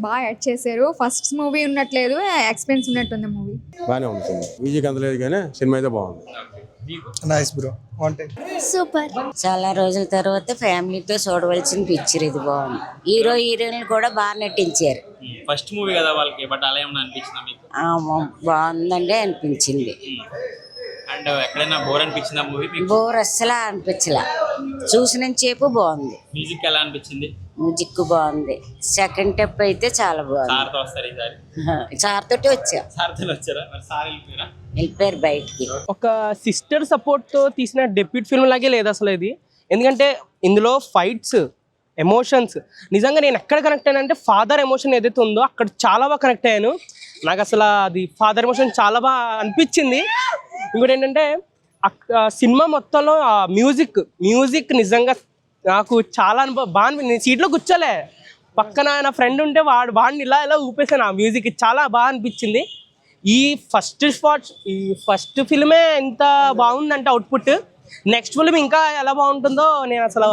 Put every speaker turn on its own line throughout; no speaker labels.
బాగా యాడ్ చేశారు. First movie ఉన్నట్లేదు, experience ఉన్నట్టుంది మూవీ.
బాగానే ఉంది సినిమా. మ్యూజిక్ అంత లేదు కానీ సినిమా అయితే బాగుంది.
Nice bro.
సూపర్. చాలా రోజుల తర్వాత ఫ్యామిలీతో చూడవలసిన పిక్చర్ ఇది. బాగుంది. హీరో హీరోయిన్లు కూడా బాగా నటించారు.
ఫస్ట్ మూవీ కదా వాళ్ళకి, బట్ అలా ఏమన్నా అనిపించిందా మీకు?
బాగుందండి అనిపించింది.
అండ్ ఎక్కడైనా బోర్ అనిపించిందా మూవీ?
బోర్ అస్సలు అనిపించలా, చూసినంతసేపు బాగుంది.
మ్యూజిక్ ఎలా అనిపించింది?
మ్యూజిక్ బాగుంది. సెకండ్ స్టెప్ అయితే చాలా బాగుంది.
సార్తో వస్తారు ఈసారి?
సార్ తోటి వచ్చా.
సార్తో వచ్చారా? మరి సార్ వెళ్ళిపోయారా?
వెళ్ళిపోయారు బయటికి.
ఒక సిస్టర్ సపోర్ట్ తో తీసిన డెబ్యూట్ ఫిల్మ్ లాగే లేదు అసలు ఇది. ఎందుకంటే ఇందులో ఫైట్స్, ఎమోషన్స్, నిజంగా నేను ఎక్కడ కనెక్ట్ అయ్యానంటే ఫాదర్ ఎమోషన్ ఏదైతే ఉందో అక్కడ చాలా బాగా కనెక్ట్ అయ్యాను. నాకు అసలు అది ఫాదర్ ఎమోషన్ చాలా బాగా అనిపించింది. ఇంకోటి ఏంటంటే సినిమా మొత్తంలో మ్యూజిక్ నిజంగా నాకు చాలా బాగా అనిపించింది. సీట్లో కూర్చోలే, పక్కన నా ఫ్రెండ్ ఉంటే వాడిని ఇలా ఊపేసాను. ఆ మ్యూజిక్ చాలా బాగా అనిపించింది. ఈ ఫస్ట్ ఫిల్మే ఎంత బాగుందంటే అవుట్పుట్, నెక్స్ట్ ఫిల్మ్ ఇంకా ఎలా బాగుంటుందో నేను అసలు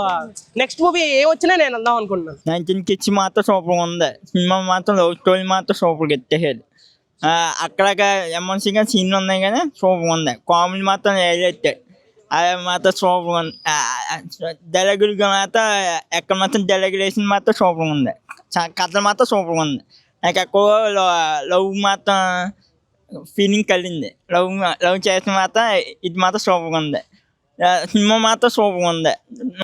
నెక్స్ట్ మూవీ ఏం వచ్చినా నేను అందాం అనుకుంటున్నాను.
19 కిడ్స్ మాత్రం సూపర్గా ఉంది. సినిమా మాత్రం లవ్ స్టోరీ మాత్రం సూపర్గా ఎత్తేసాడు. అక్కడ ఎమోషన్గా సీన్లు ఉన్నాయి కానీ సూపర్గా ఉంది. కామెడీ మాత్రం ఎత్తేది, అది మాత్రం సూపర్గా ఉంది. డైలాగులుగా మాత్రం ఎక్కడ మాత్రం డైలాగులేషన్ మాత్రం సూపర్గా ఉంది. కథ మాత్రం సూపర్గా ఉంది. నాకు ఎక్కువ లవ్ మాత్రం ఫీలింగ్ కలిగింది. లవ్ చేసిన మాత్రం ఇది మాత్రం సూపర్గా ఉంది. సినిమా మాత్రం సూపర్గా ఉంది.